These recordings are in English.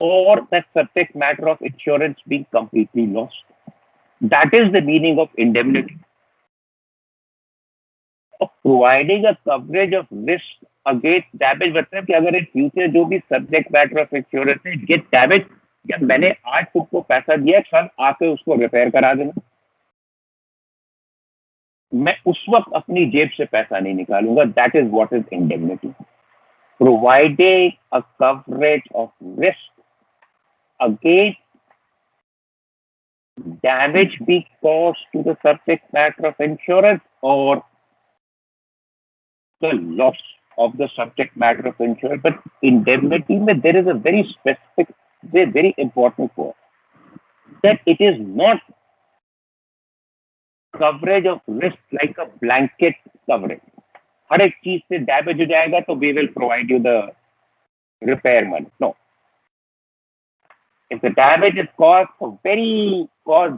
or the subject matter of insurance being completely lost. That is the meaning of indemnity. Of providing a coverage of risk against damage, मतलब कि अगर in future जो भी subject matter of insurance है gate damage, या मैंने आज तुमको पैसा दिया, कल आके उसको रिपेयर करा देना, मैं उस वक्त अपनी जेब से पैसा नहीं निकालूंगा. That is what is indemnity. Providing a coverage of risk against damage be caused to the subject matter of insurance or the loss of the subject matter of insurance. But indemnity, there is a very specific, very important point that it is not coverage of risk like a blanket coverage. हर एक चीज से damage हो जाएगा तो we will provide you the repair money. No. If the damage is caused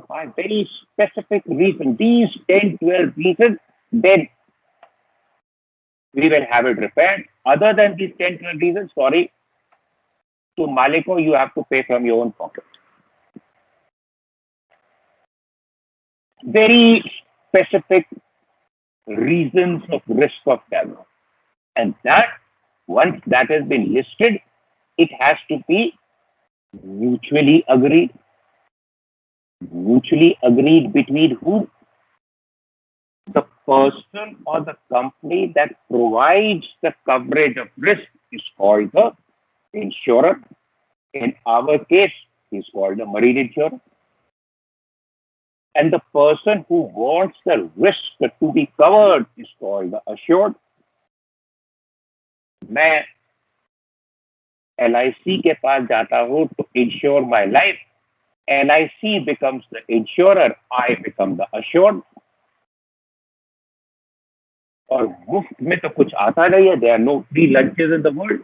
by very specific reason, these 10, 12 reasons, then we will have it repaired. Other than these 10, 12 reasons, sorry, to Maliko, you have to pay from your own pocket. Very specific reasons of risk of damage. And that, once that has been listed, it has to be mutually agreed. Mutually agreed between who? The person or the company that provides the coverage of risk is called the insurer. In our case, is called the marine insurer. And the person who wants the risk to be covered is called the assured. मैं LIC के पास जाता हूँ to insure my life. LIC becomes the insurer, I become the assured. और मुफ्त में तो कुछ आता नहीं है. There are no free lunches in the world.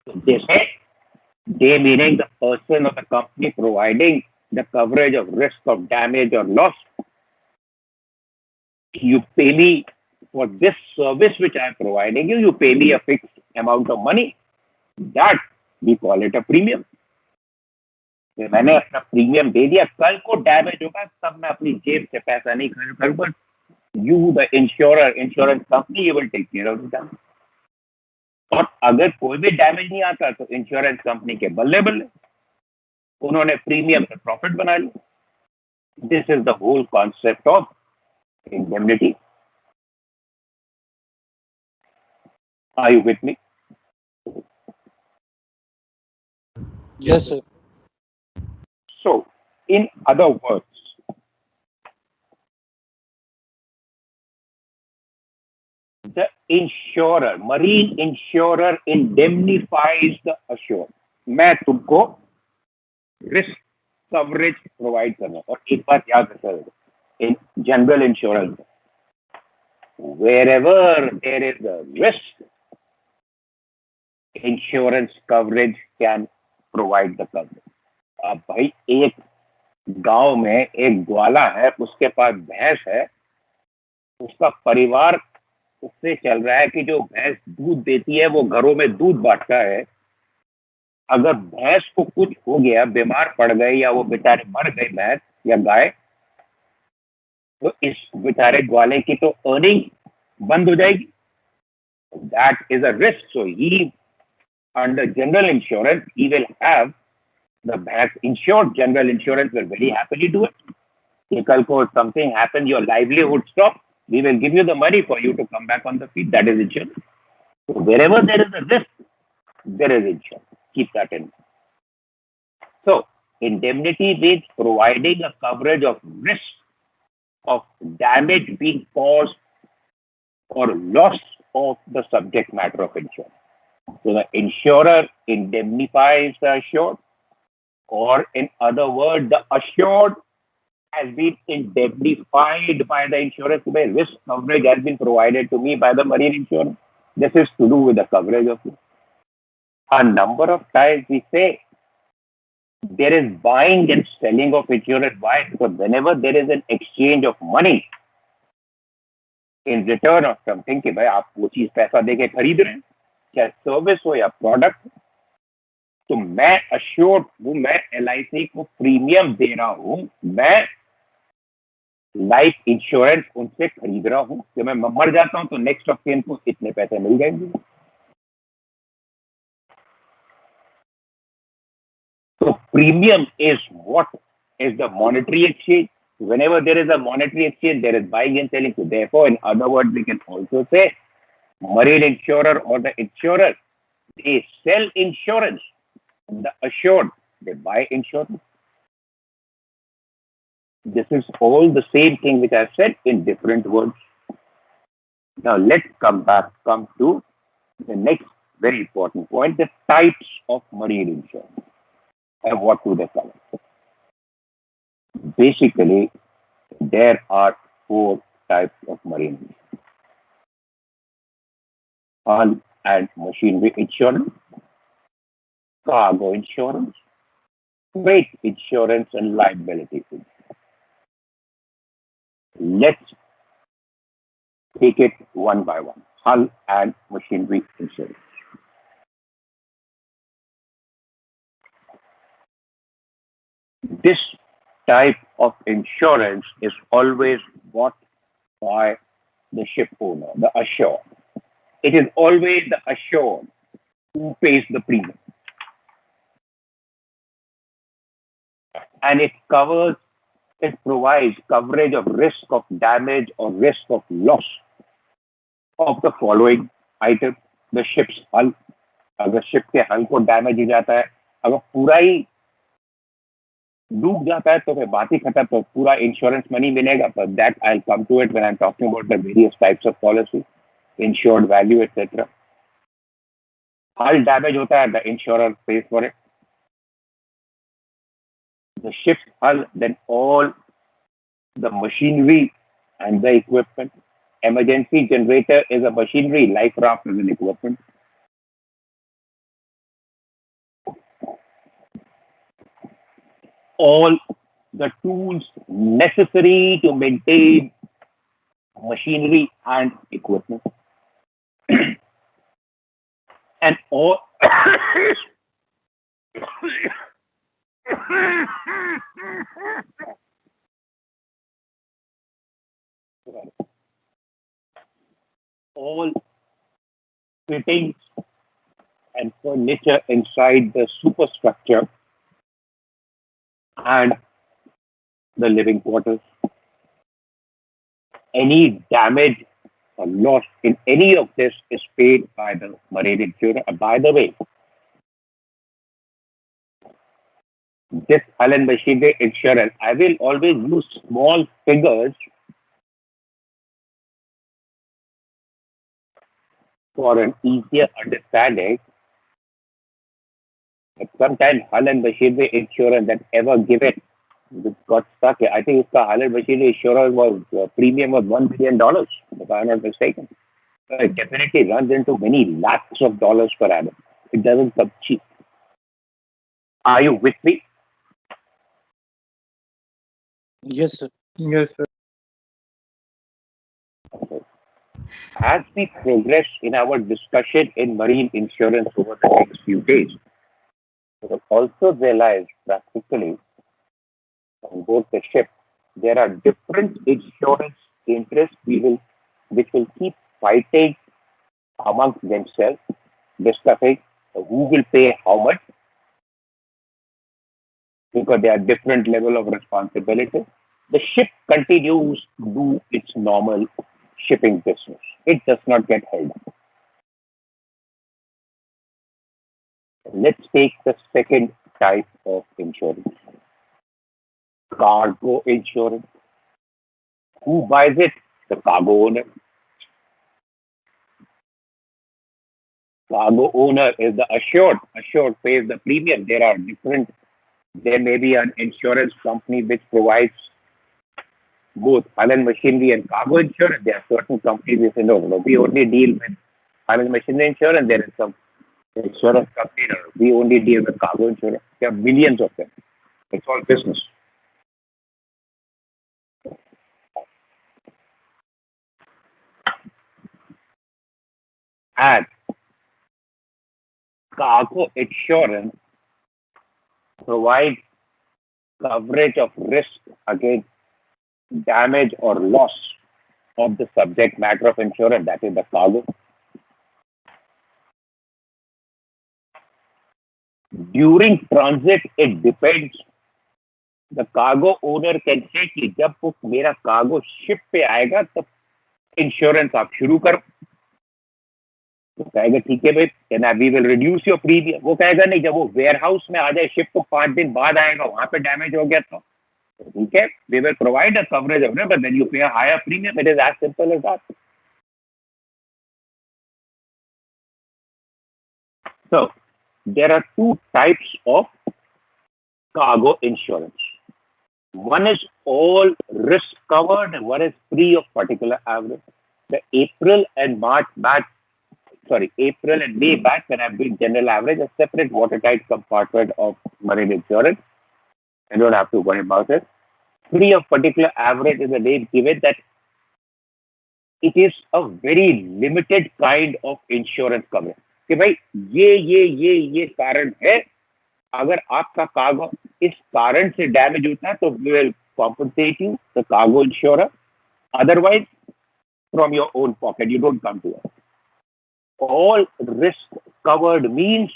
So they meaning the person or the company providing the coverage of risk of damage or loss. You pay me for this service which I am providing you. You pay me a fixed amount of money. That we call it a premium. मैंने अपना premium दे दिया, कल को damage होगा तब मैं अपनी जेब से पैसा नहीं खर्च करूंगा. You the insurer, insurance company, you will take care of the damage. और अगर कोई भी डैमेज नहीं आता तो इंश्योरेंस कंपनी के बल्ले बल्ले, उन्होंने प्रीमियम से प्रॉफिट बना लिया. This is the whole concept of indemnity. Are you with me? Yes, sir. So, in other words, the insurer, marine insurer indemnifies the assured. मैं तुमको risk coverage provide करना. और एक बात याद रखना, in general insurance, wherever there is a risk, insurance coverage can provide the coverage. अब भाई एक गांव में एक ग्वाला है, उसके पास भैंस है, उसका परिवार उससे चल रहा है कि जो भैंस दूध देती है वो घरों में दूध बांटता है. अगर भैंस को कुछ हो गया, बीमार पड़ गए या वो बेचारे मर गए भैंस या गाय, तो इस बेचारे ग्वाले की तो अर्निंग बंद हो जाएगी. That is a risk. So he under general insurance, he will have the back insured. General insurance will very happily do it. If something happens, your livelihood stops, we will give you the money for you to come back on the feet. That is insurance. So wherever there is a risk, there is insurance. Keep that in mind. So indemnity means providing a coverage of risk of damage being caused or loss of the subject matter of insurance. So the insurer indemnifies the assured, or in other words, the assured has been indemnified by the insurance. Risk coverage has been provided to me by the marine insurance. This is to do with the coverage of it. A number of times we say there is buying and selling of insurance. Why? Because whenever there is an exchange of money in return of something, कि भाई आप वो चीज पैसा देके खरीद रहे हैं, चाहे सर्विस हो या प्रोडक्ट, तो मैं अश्योर्ड हूं, मैं LIC को प्रीमियम दे रहा हूं, मैं लाइफ इंश्योरेंस उनसे खरीद रहा हूं कि मैं मर जाता हूं तो नेक्स्ट ऑफ kin को इतने पैसे मिल जाएंगे. So premium is what is the monetary exchange. Whenever there is a monetary exchange, there is buying and selling. So therefore, in other words, we can also say marine insurer or the insurer, they sell insurance. The assured, they buy insurance. This is all the same thing which I said in different words. Now let's come to the next very important point, the types of marine insurance and what do they cover. Basically, there are four types of marine insurance: hull and machinery insurance, cargo insurance, freight insurance, and liability insurance. Let's take it one by one. Hull and machinery insurance. This type of insurance is always bought by the ship owner, the assured. It is always the assured who pays the premium. And it provides coverage of risk of damage or risk of loss of the following items: the ship's hull. अगर ship के हल को damage हो जाता है, अगर पूरा ही डूब जाता है तो फिर बात ही खत्म, तो पूरा इंश्योरेंस मनी मिलेगा. But that I will come to it when I am talking about the various types of policy, insured value etcetera. Hull damage होता है, the insurer pays for it. The ship's hull, then all the machinery and the equipment. Emergency generator is a machinery, life raft is an equipment. All the tools necessary to maintain machinery and equipment. And all all fittings and furniture inside the superstructure and the living quarters. Any damage or loss in any of this is paid by the marine insurer. And by the way, this hull and machinery insurance, I will always use small figures for an easier understanding. But sometimes hull and machinery insurance that ever given got stuck. I think its hull and machinery insurance was premium of $1 billion, if I'm not mistaken. So it definitely runs into many lakhs of dollars per annum. It doesn't come cheap. Are you with me? Yes, sir. Yes, sir. Okay. As we progress in our discussion in marine insurance over the next few days, we will also realize practically on board the ship, there are different insurance interests which will keep fighting amongst themselves, discussing who will pay how much, because they are different level of responsibility. The ship continues to do its normal shipping business. It does not get held up. Let's take the second type of insurance, cargo insurance. Who buys it? The cargo owner. Cargo owner is the assured. Assured pays the premium. There may be an insurance company which provides both hull and machinery and cargo insurance. There are certain companies which say, no, we only deal with hull and machinery insurance. There is some insurance company, no, we only deal with cargo insurance. There are millions of them. It's all business. And cargo insurance provides coverage of risk against damage or loss of the subject matter of insurance, that is the cargo. During transit, it depends. The cargo owner can say कि जब वो मेरा cargo ship पे आएगा तब insurance आप शुरू करो. तो कहेगा ठीक है भाई, then we will reduce your premium. वो कहेगा नहीं, जब वो वेयर हाउस में आ जाए, शिप को 5 दिन बाद आएगा, वहां पे डैमेज हो गया तो ठीक है, we will provide a coverage of it, but then you pay a higher premium. It is as simple as that. So there are two types of cargo insurance. One is all risk covered and one is free of particular average. The April and May batch, when I'm doing general average, a separate watertight compartment of marine insurance. I don't have to worry about it. Free of particular average is a name given that it is a very limited kind of insurance coverage. कि भाई ये कारण है, अगर आपका cargo इस कारण से डैमेज होता है तो we will compensate you, the cargo insurer. Otherwise, from your own pocket, you don't come to us. All risk covered means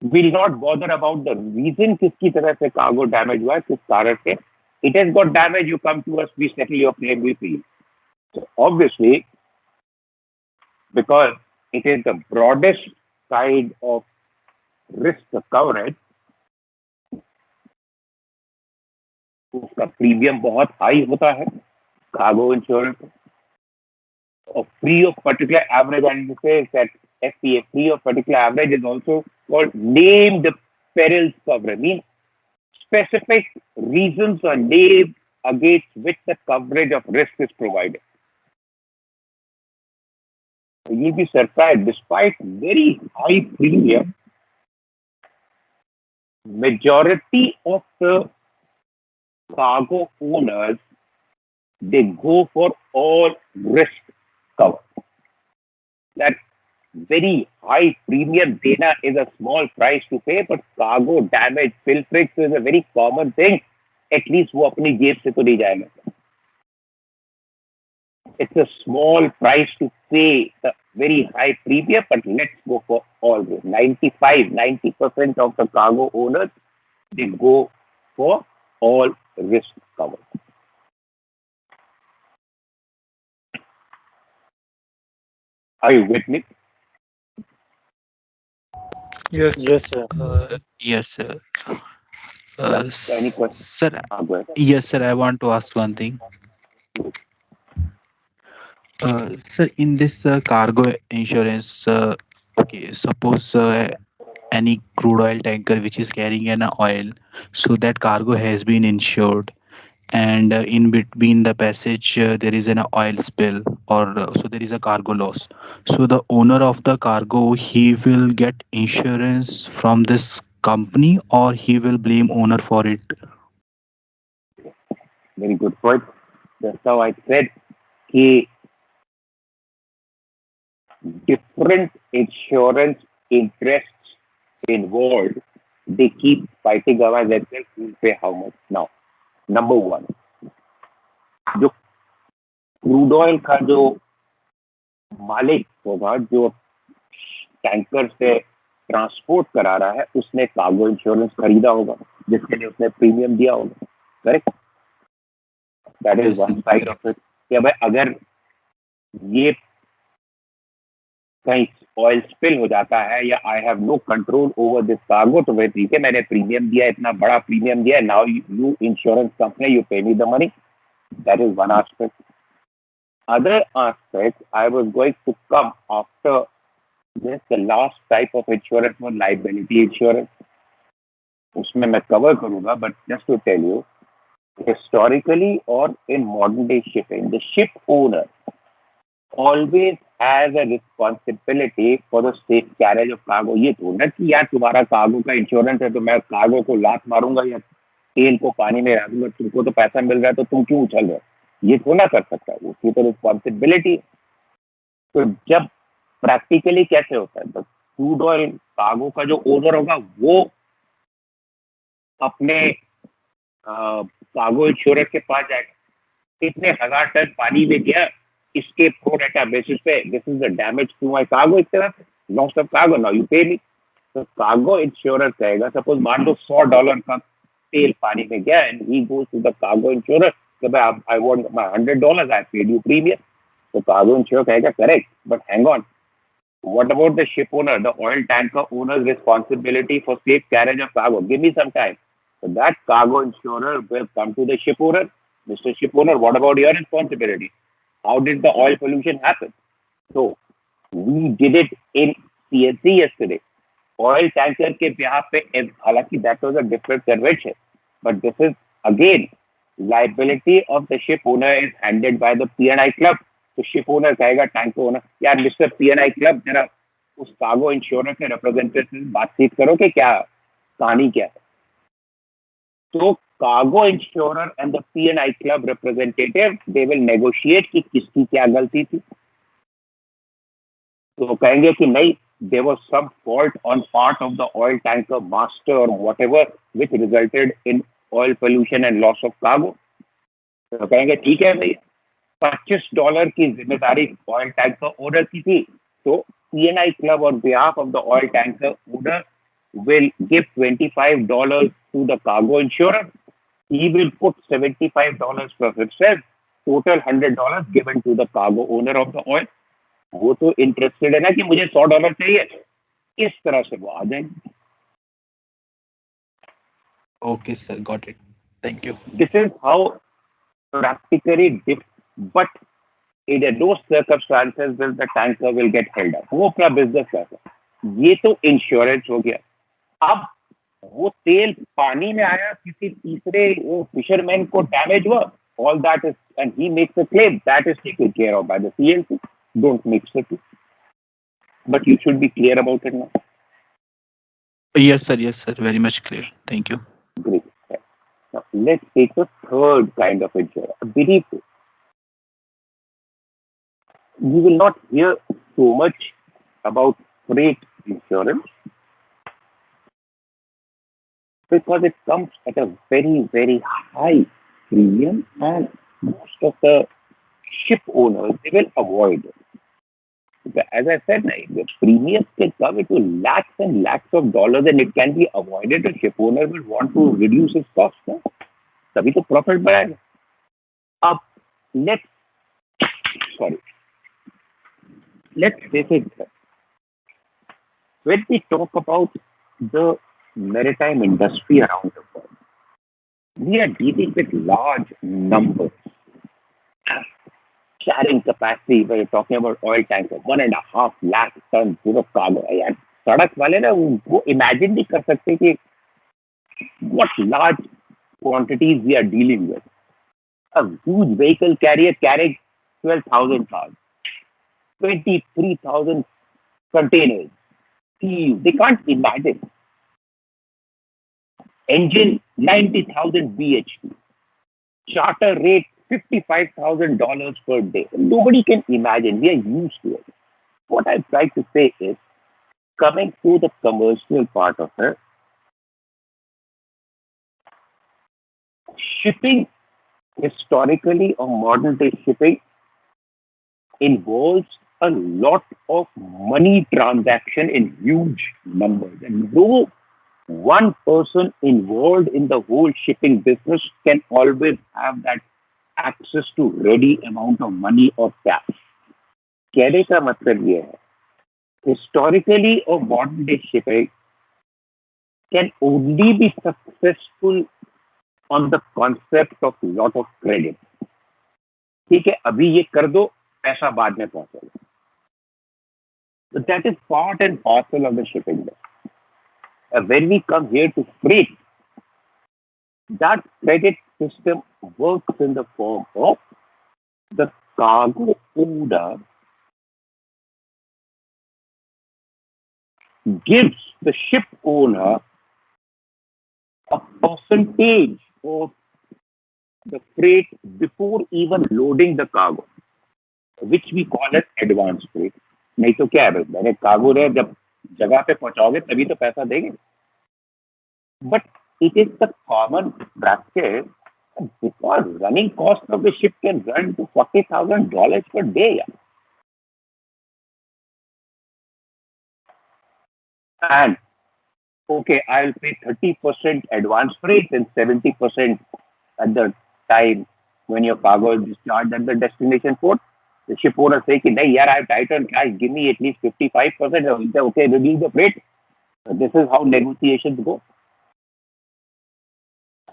will not bother about the reason किसकी तरह से cargo damage हुआ है, किस कारण से. It has got damage, you come to us, we settle your claim, we pay. So obviously, because it is the broadest kind of risk coverage, उसका premium बहुत हाई होता है कार्गो इंश्योरेंस. और free of particular average, and it says that FPA, free of particular average, is also called named perils coverage. Means specific reasons are named against which the coverage of risk is provided. You'll be surprised, despite very high premium, majority of the cargo owners, they go for all risk cover. That very high premium dena is a small price to pay, but cargo damage, pilferage is a very common thing. At least वो अपनी जेब से तो नहीं जाएगा. It's a small price to pay the very high premium, but let's go for all this. 90% of the cargo owners, they go for all risk cover. Are you with me? Yes, sir. Yes, sir. Any question? Sir, Go ahead. yes, sir. I want to ask one thing. Sir, in this cargo insurance, okay, suppose any crude oil tanker which is carrying an oil, so that cargo has been insured, and in between the passage there is an oil spill, or so there is a cargo loss. So the owner of the cargo, he will get insurance from this company, or he will blame owner for it. Very good point. That's how I said कि different insurance interests involved, they keep fighting among themselves who will pay how much. Now, number one, जो crude oil का जो मालिक होगा, जो tanker से transport करा रहा है, उसने कार्गो इंश्योरेंस खरीदा होगा, जिसके लिए उसने प्रीमियम दिया होगा. Correct? That is one side of it. कि भाई अगर ये कहीं ऑयल स्पिल हो जाता है या I have no control over this cargo, तो भाई ठीक है, मैंने प्रीमियम दिया, इतना बड़ा प्रीमियम दिया, now you insurance company, you pay me the money. That is one aspect. Other aspect I was going to come after this, the last type of insurance was liability insurance. उसमें मैं cover करूँगा, but just to tell you, historically or in modern day shipping, the ship owner always has a responsibility for the safe carriage of cargo. ये तो ना कि यार तुम्हारा cargo का इंश्योरेंस है तो मैं कार्गो को लात मारूंगा या तेल को पानी में डाल दूंगा, तुमको तो पैसा मिल रहा है तो तुम क्यों उछल रहे हो. ये तो ना कर सकता है, उसकी तो रिस्पॉन्सिबिलिटी. तो जब प्रैक्टिकली कैसे होता है, क्रूड ऑयल कार्गो का जो ओनर होगा वो अपने कार्गो इंश्योरेंस के पास जाएगा, इतने 1000 टन पानी में गया, इसके प्रो डेटा बेसिस पे this is the damage to my cargo, इस तरह से loss of cargo, now you pay me. तो कार्गो इंश्योरेंस कहेगा, सपोज मान लो $100 का तेल पानी में गया and he goes to the cargo insurance कि भाई I want my $100, I paid you premium. तो कार्गो इंश्योरेंस कहेगा correct, but hang on, what about the ship owner, the oil tanker owner's responsibility for safe carriage of cargo? Give me some time. So that cargo insurer will come to the ship owner. Mr. Ship owner, what about your responsibility? How did the oil pollution happen? So we did it in CNC yesterday. Oil tanker के behalf पे, हालांकि that was a different convention, but this is again liability of the ship owner is handled by the P&I club. तो ship owner कहेगा tanker owner, यार mister P&I club, जरा उस cargo insurance के representative से बातचीत करो कि क्या कहानी क्या है। तो cargo insurer and the P&I club representative they will negotiate कि किसकी क्या गलती थी। तो कहेंगे कि नहीं, there was some fault on part of the oil tanker master or whatever which resulted in oil pollution and loss of cargo। तो कहेंगे ठीक है भैया, $25 की जिम्मेदारी ऑयल टैंकर ओनर की थी, तो P&I club on behalf of the oil tanker owner will give $25 to the cargo insurer. He will put $75 for himself, total $100 given to the cargo owner of the oil। वो तो interested है ना कि मुझे $100 चाहिए, इस तरह से वो आ जाएंगे। Okay, sir, got it. Thank you. This is how practically but in those circumstances will the tanker will get held up, वो अपना बिजनेस करता है। ये तो इंश्योरेंस हो गया। अब वो तेल पानी में आया, किसी तीसरे फिशरमैन को डैमेज हुआ, all that is and he makes a claim, that is taken care of by the CLC. Don't mix the two, but you should be clear about it now. Yes, sir, very much clear. Thank you. Great. Now let's take the third kind of insurance, beneath it. You will not hear so much about freight insurance because it comes at a very, very high premium, and most of the ship owners, they will avoid it. As I said, the premiums can come into lakhs and lakhs of dollars and it can be avoided. The ship owner will want to reduce his costs. No? तभी तो profit बढ़ाएगा। अब let's take it. When we talk about the maritime industry around the world, we are dealing with large numbers. Carrying capacity, when you're talking about oil tanker, 1.5 lakh tons cargo. यार सड़क वाले ना वो imagine नहीं कर सकते कि what large quantities we are dealing with. A huge vehicle carrier carrying 12,000 cars, 23,000 containers. They can't imagine. Engine 90,000 bhp. Charter rate $55,000 per day. Nobody can imagine. We are used to it. What I'm trying to say is, coming to the commercial part of it, shipping historically or modern day shipping involves a lot of money transaction in huge numbers, and no one person involved in the whole shipping business can always have that access to ready amount of money or cash. कहने का मतलब ये है, historically or modern day shipping can only be successful on the concept of lot of credit. ठीक है, अभी ये कर दो, पैसा बाद में पहुंचेगा. So that is part and parcel of the shipping business. When we come here to freight, that credit system works in the form of the cargo owner gives the ship owner a percentage of the freight before even loading the cargo, which we call as advance freight. नहीं तो क्या है, मैंने cargo ने जब जगह पे पहुंचाओगे तभी तो पैसा देंगे. But it is the common practice because running cost of the ship can run to $40,000 per day. Yeah. And okay, I'll pay 30% advance freight and 70% at the time when your cargo is discharged at the destination port. The ship owner say कि नहीं यार, I have tightened cash, give me at least 55%. Okay, reduce the freight. So this is how negotiations go.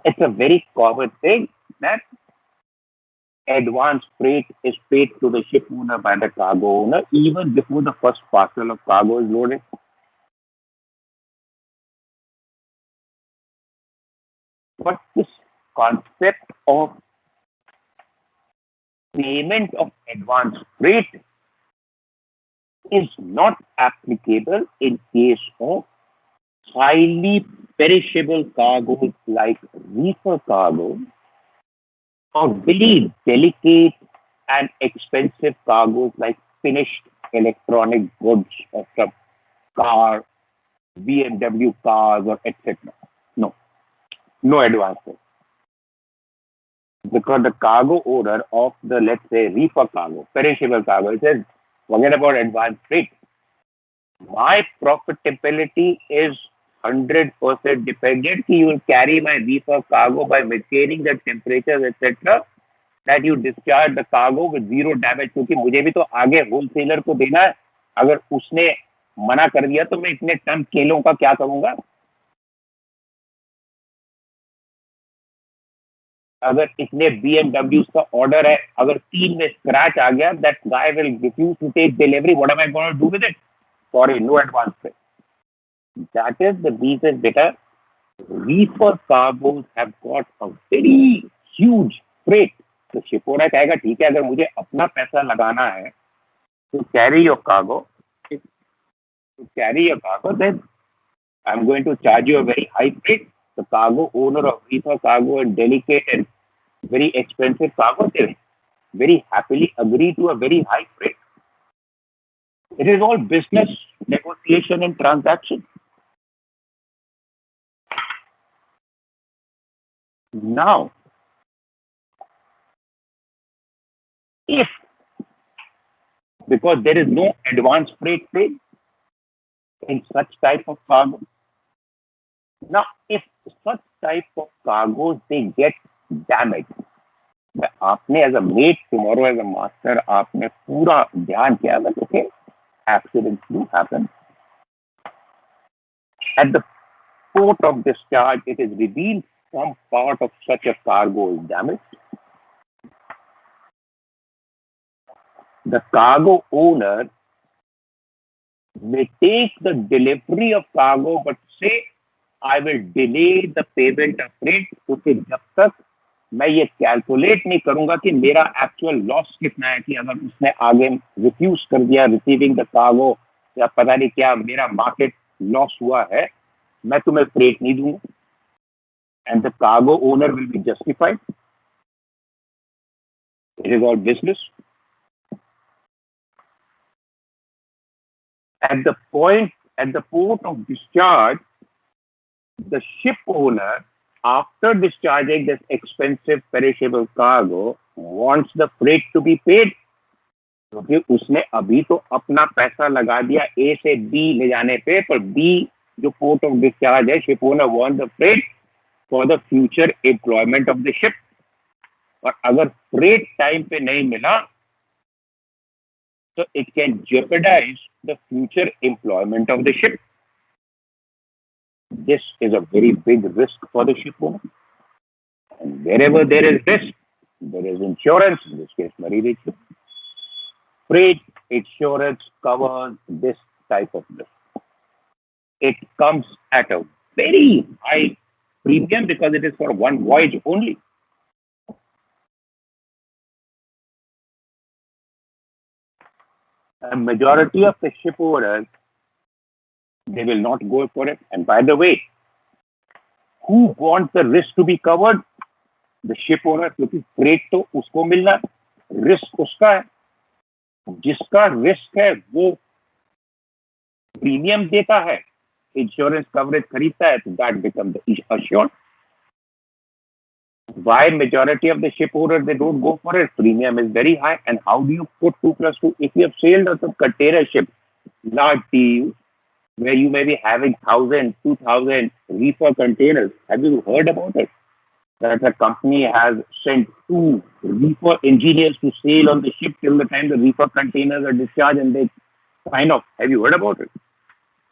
It's a very common thing that advance freight is paid to the ship owner by the cargo owner even before the first parcel of cargo is loaded. But this concept of payment of advance freight is not applicable in case of highly perishable cargoes like reefer cargo or very delicate and expensive cargoes like finished electronic goods of some car, BMW cars, or etc. No advance freight. Because the cargo owner of the, let's say, reefer cargo, perishable cargo, it says, forget about advance freight. My profitability is 100% dependent. You will carry my reefer cargo by maintaining the temperatures, etc. That you discharge the cargo with zero damage. क्योंकि मुझे भी तो आगे wholesaler को देना है. अगर उसने मना कर दिया तो मैं इतने टन केलों का क्या करूंगा. अगर इतने BMW का ऑर्डर है, अगर 3 में स्क्रैच आ गया, that guy will refuse to take delivery. What am I going to do with it? Sorry, no advance pay. That is the reason that reefer cargoes have got a very huge freight. तो ship owner कहेगा ठीक है, अगर मुझे अपना पैसा लगाना है to carry your cargo, then I'm going to charge you a very high freight. The cargo owner of reefer cargo and delicate and very expensive cargo, they very happily agree to a very high freight. It is all business negotiation and transaction. Now, if, because there is no advance freight paid in such type of cargo, now if such type of cargoes they get damaged, आपने as a mate, tomorrow as a master, आपने पूरा ध्यान किया that okay, accidents do happen. At the port of discharge, it is revealed some part of such a cargo is damaged. The cargo owner may take the delivery of cargo but say, I will delay the payment of freight क्योंकि जब तक मैं ये calculate नहीं करूंगा कि मेरा actual loss कितना है, कि अगर उसने आगे रिफ्यूज कर दिया रिसीविंग द कार्गो या पता नहीं क्या मेरा मार्केट लॉस हुआ है, मैं तुम्हें फ्रेट नहीं दूंगा. And the cargo owner will be justified. It is all business. At the port of discharge, the ship owner, after discharging this expensive perishable cargo, wants the freight to be paid. क्योंकि उसने अभी तो अपना पैसा लगा दिया A से B ले जाने पे, पर B जो पोर्ट ऑफ डिस्चार्ज है, ship owner want the freight for the future employment of the ship. और अगर फ्रेट टाइम पे नहीं मिला so it can jeopardize the future employment of the ship. This is a very big risk for the ship owner. And wherever there is risk, there is insurance, in this case, marine insurance. Freight insurance covers this type of risk. It comes at a very high premium because it is for one voyage only. A majority of the ship owners, they will not go for it. And by the way, who wants the risk to be covered? The ship owner, क्योंकि freight तो उसको मिलना, risk उसका है. जिसका risk है वो premium देता है, इंश्योरेंस कवरेज खरीदता है, तो that become the assured. Why majority of the ship owners, they don't go for it? Premium is very high. And how do you put 2+2? If you have sailed on some container ship, large TEU, where you may be having 1,000, 2,000 reefer containers, have you heard about it? That a company has sent 2 reefer engineers to sail on the ship till the time the reefer containers are discharged and they sign off. Have you heard about it?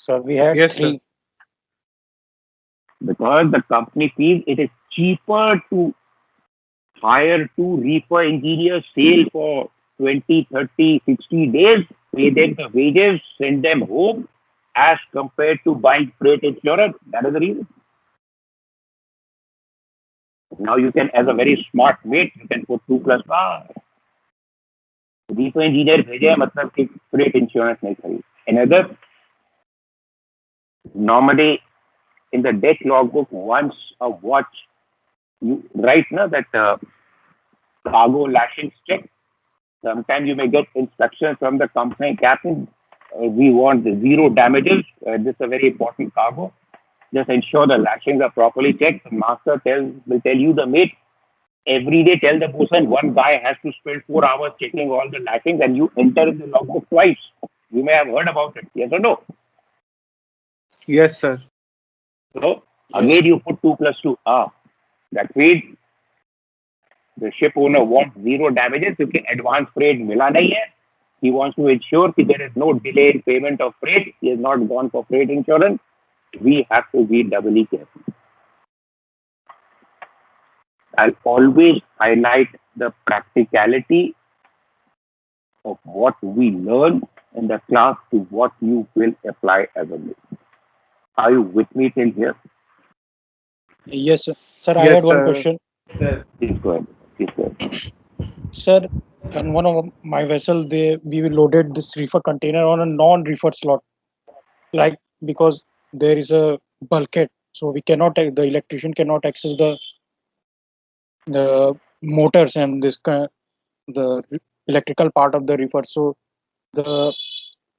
So we had Yes, three. sir. Because the company feels it is cheaper to hire 2 reefer engineers, sail for 20, 30, 60 days, pay them the wages, send them home, as compared to buying freight insurance. That is the reason. Now you can, as a very smart mate, you can put 2+1. Reefer engineer भेजे हैं, मतलब कि freight insurance नहीं खरीद. Another, normally in the deck logbook, once a watch, you write now that cargo lashings check. Sometimes you may get instructions from the company, Captain, we want 0 damages. This is a very important cargo. Just ensure the lashings are properly checked. The master will tell you, the mate, every day tell the bosun, one guy has to spend 4 hours checking all the lashings, and you enter in the logbook twice. You may have heard about it. Yes or no? Yes, sir. So Yes. again, you put 2+2. That means the ship owner wants 0 damages because advance freight mila nahi hai. He wants to ensure that there is no delay in payment of freight. He has not gone for freight insurance. We have to be doubly careful. I'll always highlight the practicality of what we learn in the class to what you will apply as a mate. Are you with me till here? Yes, sir. Sir, I Yes, had one sir. question. Please go ahead. Please go ahead. Sir, on one of my vessel, we loaded this reefer container on a non-reefer slot, like because there is a bulkhead, so we cannot the electrician cannot access the motors and the electrical part of the reefer. So the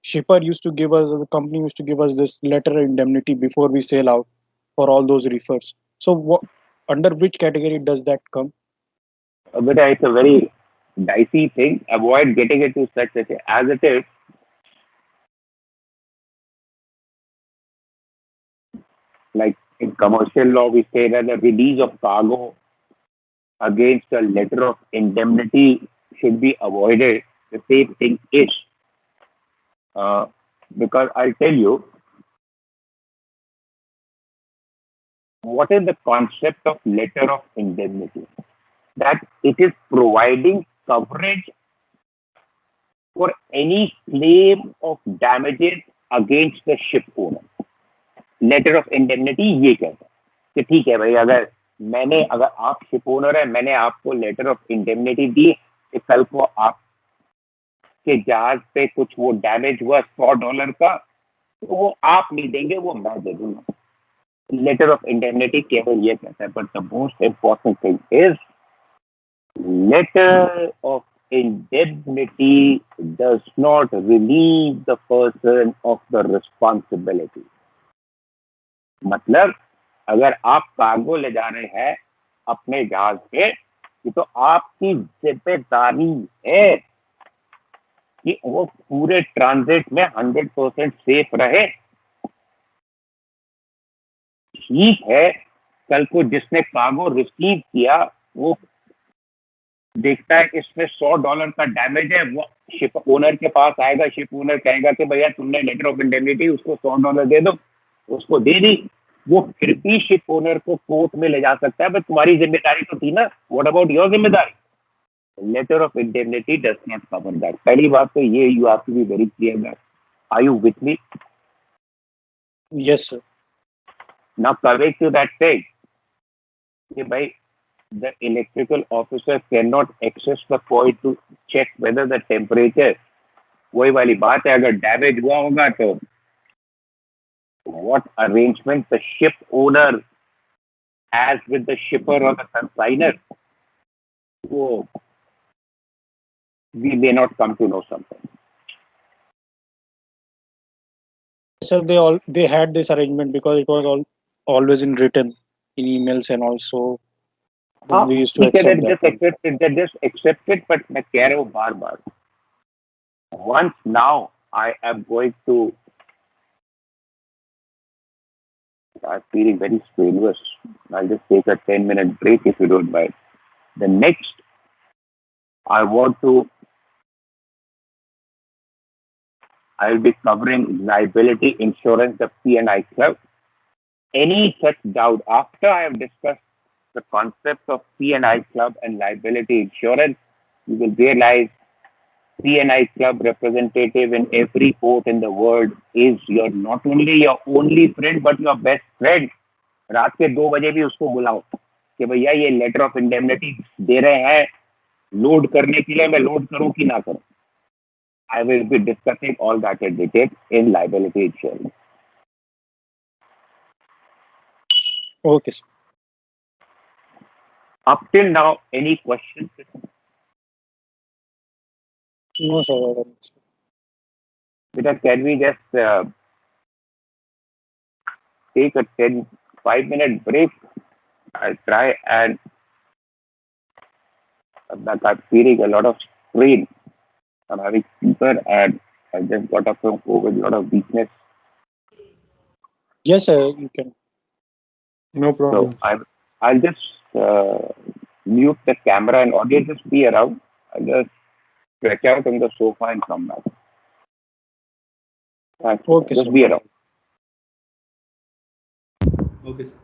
shipper used to give us, the company used to give us this letter of indemnity before we sail out for all those reefers. So under which category does that come? But it's a very dicey thing. Avoid getting into such a thing. As it is, like in commercial law, we say that the release of cargo against a letter of indemnity should be avoided. The same thing is, because I'll tell you, what is the concept of letter of indemnity? That it is providing coverage for any claim of damages against the ship owner. Letter of indemnity ये कहता है कि ठीक है भाई, अगर आप ship owner है, मैंने आपको लेटर ऑफ इंडेमनिटी दी कि कल को आपके जहाज पे कुछ वो डैमेज हुआ $100 का, तो वो आप नहीं देंगे, वो मैं दे दूंगा. लेटर ऑफ इंडेमनिटी केवल ये कहता है. But the most important thing is letter of indemnity does not relieve the person of the responsibility. मतलब अगर आप कार्गो ले जा रहे हैं अपने जहाज पे, ये तो आपकी जिम्मेदारी है कि वो पूरे ट्रांजिट में 100% सेफ रहे. ठीक है, कल को जिसने कार्गो रिसीव किया वो देखता है इसमें $100 का डैमेज है, वो शिप ओनर के पास आएगा. शिप ओनर कहेगा कि भैया तुमने लेटर ऑफ इंडेमनिटी, उसको $100 दे दो, उसको दे दी. वो फिर भी शिप ओनर को कोर्ट में ले जा सकता है, बट तुम्हारी जिम्मेदारी तो थी ना. व्हाट अबाउट योर जिम्मेदारी? Letter of indemnity does not cover that. पहली बात तो ये, you have to be very clear that. Are you with me? Yes, sir. Now coming to that thing कि भाई the electrical officer cannot access the point to check whether the temperature, वही वाली बात है, अगर डैमेज हुआ होगा तो what arrangement the ship owner has with the shipper or the consignor, वो we may not come to know something. So they had this arrangement because it was all always in written in emails, and also हाँ we used to ठीक है, accept that one. they just accept it, but मैं कह रहा हूँ बार बार, once now I am going to, I'm feeling very strenuous. I'll just take a 10-minute break if you don't mind. The next, I want to, I'll be covering liability insurance, the P&I club. Any such doubt after I have discussed the concepts of P&I club and liability insurance, you will realize P&I club representative in every port in the world is your not only your only friend but your best friend. रात के 2 बजे भी उसको बुलाओ कि भैया ये letter of indemnity दे रहे हैं, लोड करने के लिए मैं लोड करूं कि ना करूं. I will be discussing all that in detail in liability insurance. Okay, sir. Up till now, any questions? No, sir. Because can we just take a 5 minute break? I'll try, and like I'm feeling a lot of strain. I'm having fever and I just got up from COVID, a lot of weakness. Yes, sir. You can. No So problem. I'll just mute the camera and audience, just be around. I'll just stretch out on the sofa and come back. Thanks. Okay, Just sir. be around. Okay, sir.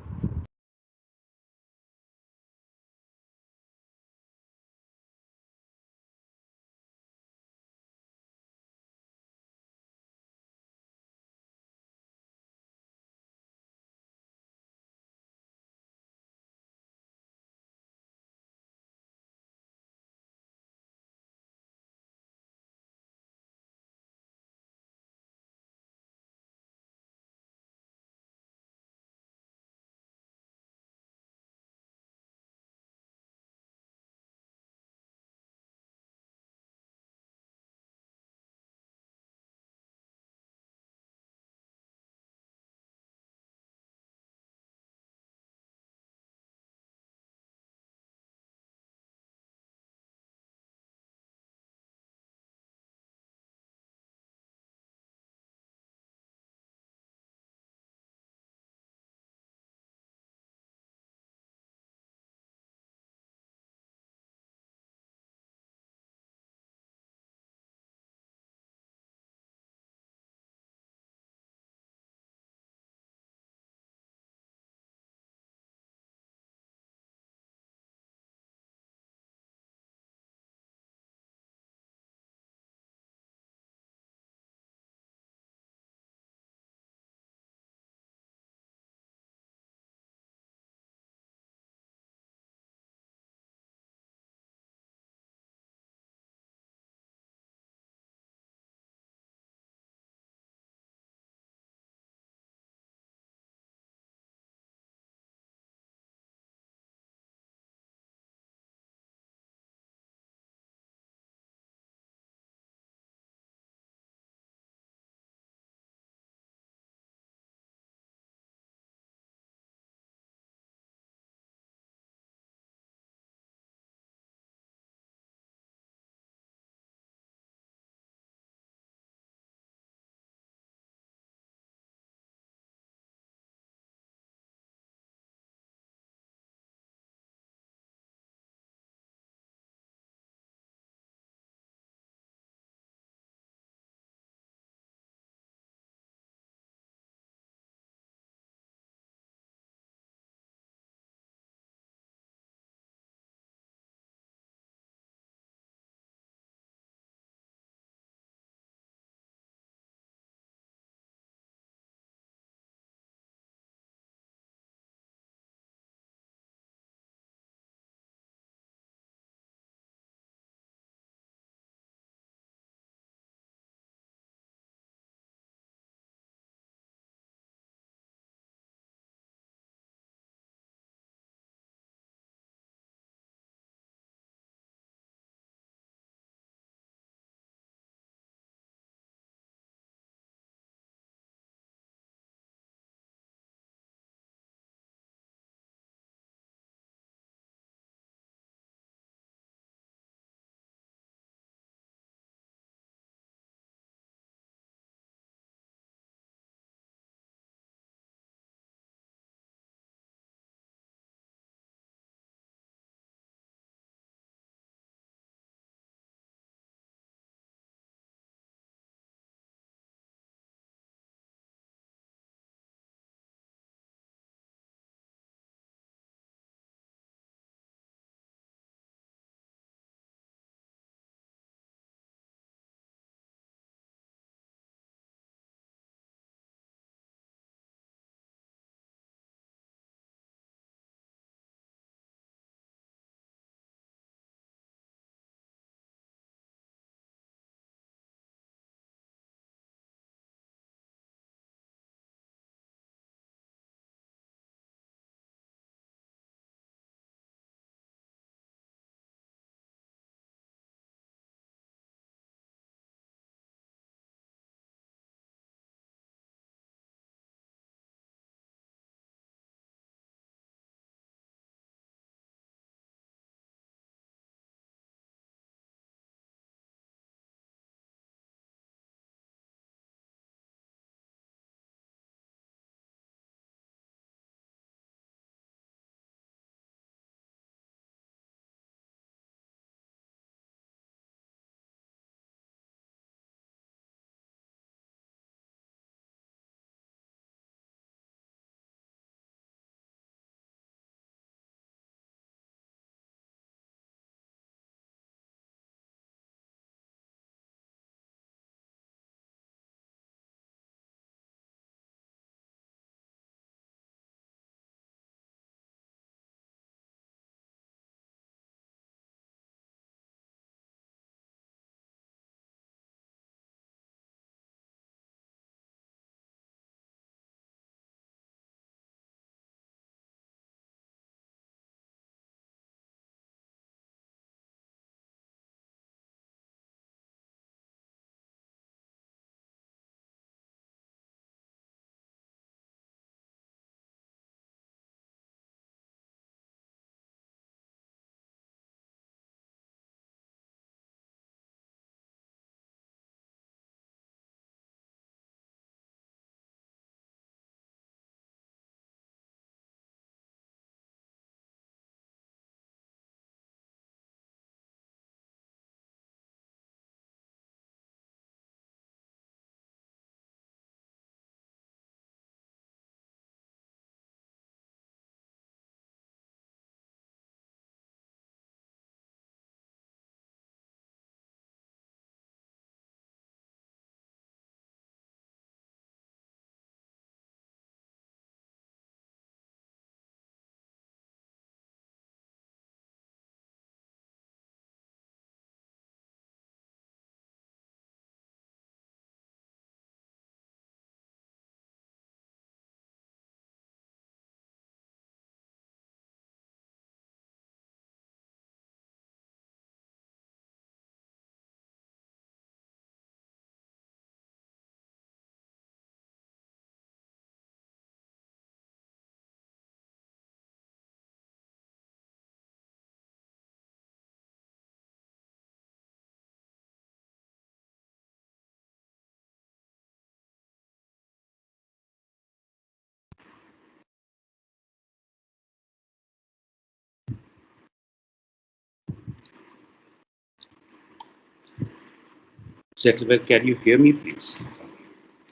Gentlemen, can you hear me, please?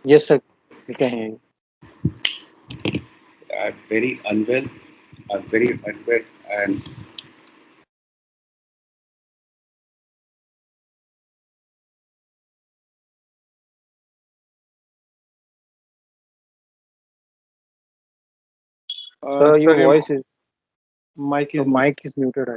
Yes, sir. We can hear you. I'm very unwell. I'm very unwell, and Sir, your Sir, your voice is mic your is mic is muted.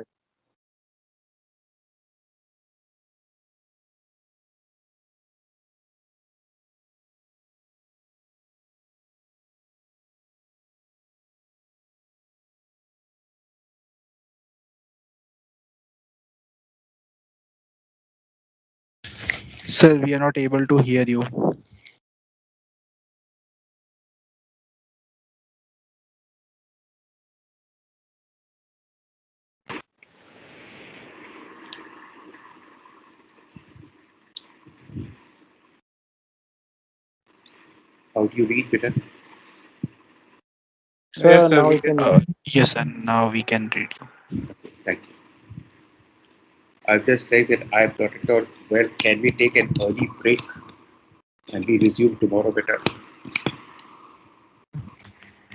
Sir, we are not able to hear you. how do you read, Peter? Sir, yes, sir. now We we can. can hear. Yes, and now we can read you. Okay, thank you. I'll just say that I'm not at all well. Can we take an early break and we resume tomorrow, better?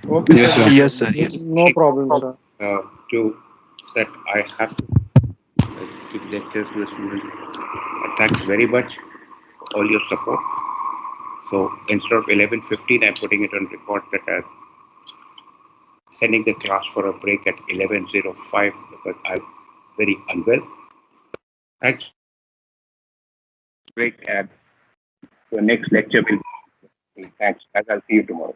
Okay, Yes, sir. sir. No Yes, problem. sir. Yes. No problem, sir. To that I have to give lectures to the students. Thanks very much for all your support. So instead of 11:15, I'm putting it on record that I'm sending the class for a break at 11:05 because I'm very unwell. Thanks. Break and the next lecture will be. Thanks. I'll see you tomorrow.